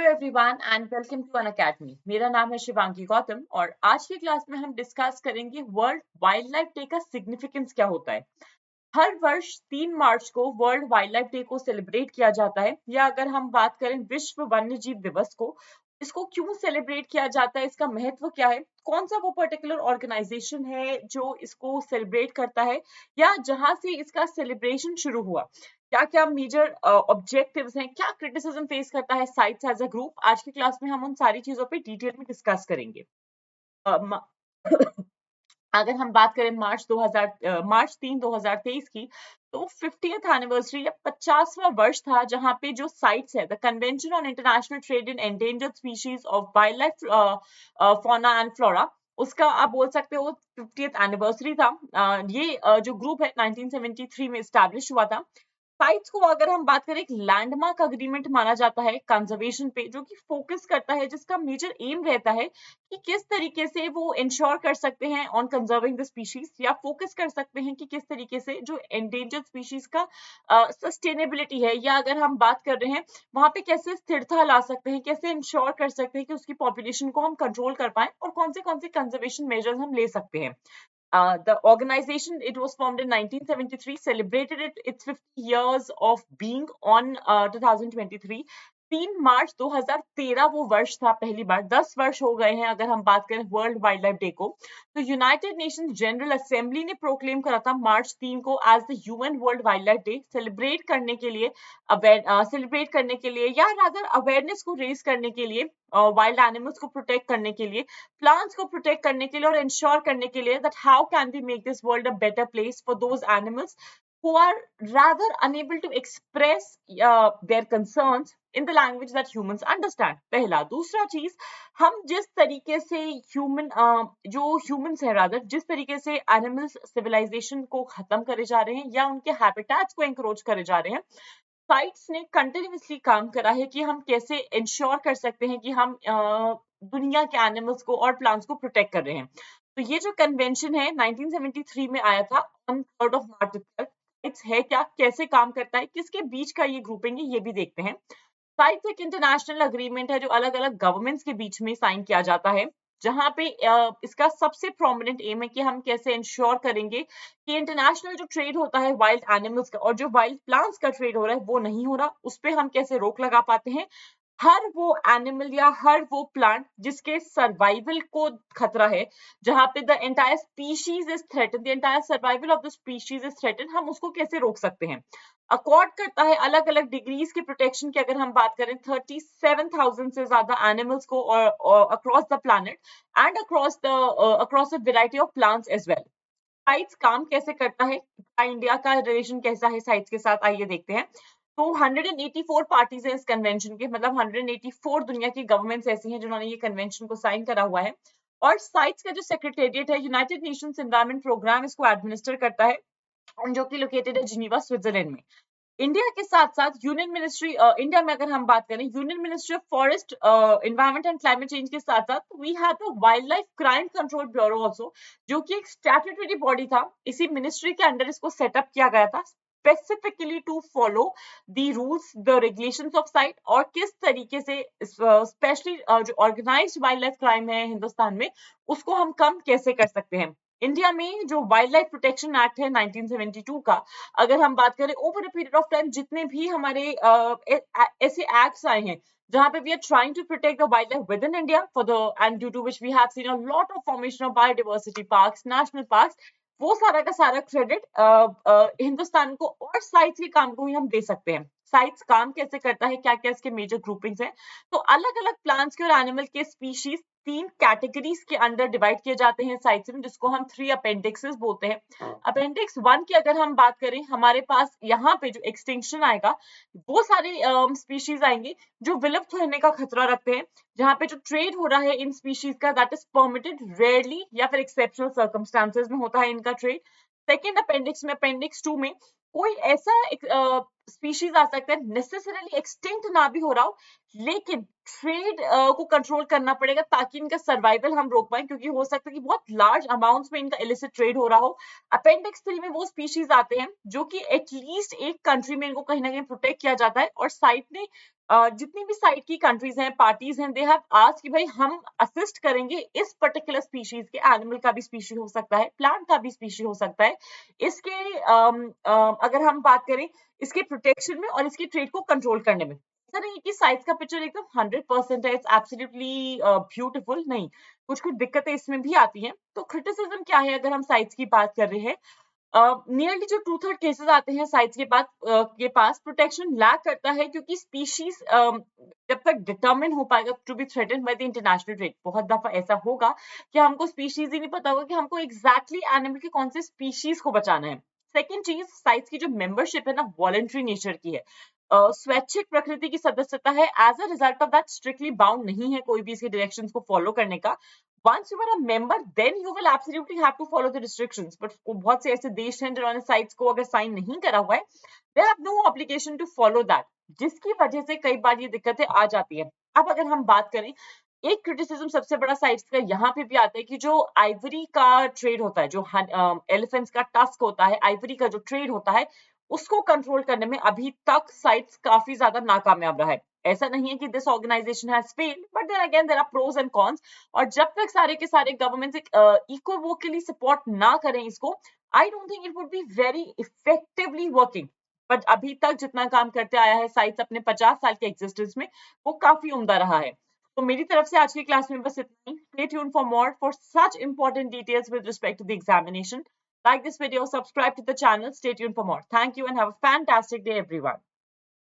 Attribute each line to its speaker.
Speaker 1: Hello everyone and welcome to Unacademy. मेरा नाम है शिवांगी गौतम और आज की क्लास में हम डिस्कस करेंगे वर्ल्ड वाइल्ड लाइफ डे का सिग्निफिकेंस क्या होता है। हर वर्ष 3 मार्च को वर्ल्ड वाइल्ड लाइफ डे को सेलिब्रेट किया जाता है, या अगर हम बात करें विश्व वन्य जीव दिवस को, इसको क्यों सेलिब्रेट किया जाता है, इसका महत्व क्या है, कौन सा वो पर्टिकुलर ऑर्गेनाइजेशन है जो इसको सेलिब्रेट करता है, या जहां से इसका सेलिब्रेशन शुरू हुआ, क्या क्या मेजर ऑब्जेक्टिव्स हैं, क्या क्रिटिसिज्म फेस करता है साइट्स एज अ ग्रुप। आज की क्लास में हम उन सारी चीजों पे डिटेल में डिस्कस करेंगे। अगर हम बात करें मार्च 3 2023 की, तो 50th एनिवर्सरी या 50वां वर्ष था जहां पे जो साइट्स है the convention on international trade in endangered species of wild life fauna and flora, उसका आप बोल सकते हो 50th एनिवर्सरी था। ये जो ग्रुप है 1973 में स्टैब्लिश हुआ था। साइट्स को अगर हम बात करें, एक लैंडमार्क अग्रीमेंट माना जाता है कंजर्वेशन पे, जो कि फोकस करता है, जिसका मेजर एम रहता है कि किस तरीके से वो इंश्योर कर सकते हैं ऑन कंजर्विंग द स्पीशीज, या फोकस कर सकते हैं कि किस तरीके से जो एंडेंजर्ड स्पीशीज का सस्टेनेबिलिटी है, या अगर हम बात कर रहे हैं वहां पे कैसे स्थिरता ला सकते हैं, कैसे इंश्योर कर सकते हैं कि उसकी पॉपुलेशन को हम कंट्रोल कर पाए, और कौन से कंजर्वेशन मेजर्स हम ले सकते हैं। The organization, it was formed in 1973, celebrated its 50 years of being on 2023। 3 मार्च 2013 वो वर्ष था पहली बार। 10 वर्ष हो गए हैं अगर हम बात करें वर्ल्ड वाइल्ड लाइफ डे को। तो यूनाइटेड नेशंस जनरल असेंबली ने प्रोक्लेम करा था मार्च 3 को as the human world wildlife day, celebrate करने के लिए, या रादर अवेयरनेस को रेज करने के लिए, वाइल्ड एनिमल्स को प्रोटेक्ट करने के लिए, प्लांट्स को प्रोटेक्ट करने के लिए, और इंश्योर करने के लिए that how can we make this world a better place for those animals who are rather unable to express their concerns in the language that humans understand। पहला। दूसरा चीज, हम जिस तरीके से जो ह्यूमंस है रादर, जिस तरीके से एनिमल्स सिविलाइजेशन को खत्म करे जा रहे हैं या उनके हैबिटेट्स को एंक्रोच करे जा रहे हैं, साइट्स ने कंटिन्यूअसली काम करा है कि हम कैसे इंश्योर कर सकते हैं कि हम दुनिया के एनिमल्स को और प्लांट्स को प्रोटेक्ट कर रहे हैं। तो ये जो कन्वेंशन है 1973 में आया था ऑन 3rd of March तक। साइट्स है क्या, कैसे काम करता है, किसके बीच का ये ग्रुपिंग है, ये भी देखते हैं। साइट्स एक इंटरनेशनल अग्रीमेंट है जो अलग अलग गवर्नमेंट्स के बीच में साइन किया जाता है, जहां पे इसका सबसे प्रोमिनेंट एम है कि हम कैसे इंश्योर करेंगे कि इंटरनेशनल जो ट्रेड होता है वाइल्ड एनिमल्स का और जो वाइल्ड प्लांट्स का ट्रेड हो रहा है वो नहीं हो रहा, उस पर हम कैसे रोक लगा पाते हैं। हर वो एनिमल या हर वो प्लांट जिसके सर्वाइवल को खतरा है, जहां पे the entire species is threaten, the entire survival of the species is threaten, हम उसको कैसे रोक सकते हैं। अकॉर्ड करता है अलग अलग डिग्रीज के प्रोटेक्शन की। अगर हम बात करें 37,000 से ज्यादा एनिमल्स को across the planet and across a variety of plants as well. CITES काम कैसे करता है, इंडिया का रिलेशन कैसा है साइट्स के साथ, आइए देखते हैं। तो 184 पार्टीज हैं इस कन्वेंशन के, मतलब 184 दुनिया की गवर्नमेंट्स ऐसी हैं जिन्होंने ये कन्वेंशन को साइन करा हुआ है। और साइट्स का जो सेक्रेटेरिएट है, यूनाइटेड नेशंस एनवायरनमेंट प्रोग्राम, इसको एडमिनिस्टर करता है, जो कि लोकेटेड है जिनीवा स्विट्जरलैंड में। इंडिया के साथ साथ यूनियन मिनिस्ट्री, इंडिया में अगर हम बात करें, Union Ministry of Forest, Environment and Climate Change के साथ साथ we have the Wildlife Crime Control Bureau also, जो कि एक स्टैट्यूटरी बॉडी था। इसी मिनिस्ट्री के अंडर इसको सेटअप किया गया था specifically to follow the rules, the regulations of CITES, और किस तरीके से स्पेशली जो ऑर्गेनाइज्ड वाइल्ड लाइफ क्राइम है हिंदुस्तान में, उसको हम कम कैसे कर सकते हैं। इंडिया में जो वाइल्ड लाइफ प्रोटेक्शन एक्ट है 1972 का, अगर हम बात करें over a period of time, जितने भी हमारे ऐसे एक्ट्स आए हैं जहां पे we are trying to protect the wildlife within India for the end due to which we have seen a lot of formation of biodiversity parks, national parks, वो सारा का सारा क्रेडिट हिंदुस्तान को और साइट्स के काम को ही हम दे सकते हैं। साइट्स काम कैसे करता है, क्या क्या इसके मेजर ग्रुपिंग्स हैं। तो अलग अलग प्लांट्स के और एनिमल के स्पीशीज 3 कैटेगरीज के अंडर डिवाइड किए जाते हैं साइट्स में, जिसको हम 3 अपेंडिक्सेस बोलते हैं। अपेंडिक्स 1 की अगर हम बात करें, हमारे पास यहाँ पे जो एक्सटिंक्शन आएगा, वो सारे स्पीशीज आएंगे जो विलुप्त होने का खतरा रखते हैं, जहां पे जो ट्रेड हो रहा है इन स्पीशीज का, दैट इज परमिटेड रेयरली या फिर एक्सेप्शनल सर्कमस्टांसेस में होता है इनका ट्रेड। सेकेंड अपेंडिक्स में, अपेंडिक्स 2 में, कोई ऐसा स्पीशीज आ सकता है नेसेसरली एक्सटिंक्ट ना भी हो रहा हो, लेकिन ट्रेड को कंट्रोल करना पड़ेगा ताकि इनका सर्वाइवल हम रोक पाए, क्योंकि हो सकता है कि बहुत लार्ज अमाउंट्स में इनका इलिसिट ट्रेड हो रहा हो। अपेंडिक्स 3 में वो स्पीशीज आते हैं जो कि एटलीस्ट एक कंट्री में इनको कहीं ना कहीं प्रोटेक्ट किया जाता है, और साइट ने जितनी भी साइट की कंट्रीज हैं, पार्टीज हैं, दे हैव आस्क्ड कि भाई हम असिस्ट करेंगे इस पर्टिकुलर स्पीशीज के, एनिमल का भी स्पीशी हो सकता है, प्लांट का भी स्पीशी हो सकता है, इसके अगर हम बात करें इसके प्रोटेक्शन में और इसकी ट्रेड को कंट्रोल करने में। ऐसा नहीं है कि साइट्स का पिक्चर एकदम 100% है, इट्स एब्सोल्युटली ब्यूटीफुल, नहीं, कुछ कुछ दिक्कतें इसमें भी आती हैं। तो क्रिटिसिज्म क्या है अगर हम साइट्स की बात कर रहे हैं, नियरली जो 2/3 केसेस आते हैं साइट्स के पास प्रोटेक्शन लैक करता है, क्योंकि स्पीशीज जब तक डिटरमिन हो पाएगा to be threatened by the international trade, बहुत दफा ऐसा होगा कि हमको स्पीशीज ही नहीं पता होगा कि हमको एग्जैक्टली एनिमल के कौन से स्पीशीज को बचाना है। सेकेंड चीज, साइट्स की जो मेंबरशिप है ना, वॉलंटरी नेचर की है, स्वैच्छिक प्रकृति की सदस्यता है, as a result of that strictly bound नहीं है कोई भी इसके डायरेक्शंस को फॉलो करने का। Once you are a member, then you will absolutely have to follow the restrictions. But बहुत से ऐसे देश हैं जिन्होंने साइट्स को अगर साइन नहीं करा हुआ है, they have no obligation to follow that, जिसकी वजह से कई बार ये दिक्कतें आ जाती है। अब अगर हम बात करें, एक क्रिटिसिज्म सबसे बड़ा साइट्स का यहाँ पे भी आता है कि जो आइवरी का ट्रेड होता है, जो एलिफेंट्स का टस्क होता है, आइवरी का जो ट्रेड होता है, उसको कंट्रोल करने में अभी तक साइट्स काफी ज्यादा नाकामयाब रहा है। ऐसा नहीं है कि this organization has failed, but then again there are pros and cons, और जब तक सारे के सारे गवर्नमेंट्स इको वोकली सपोर्ट ना करें इसको, I don't think it would be very effectively working. But अभी तक जितना काम करते आया है साइट्स अपने 50 साल के एग्जिस्टेंस में, वो काफी उम्दा रहा है। तो मेरी तरफ से आज की क्लास में बस इतना ही। Stay tuned for more for such important details with respect to the examination. Like this video, subscribe to the channel, stay tuned for more. Thank you and have a fantastic day everyone.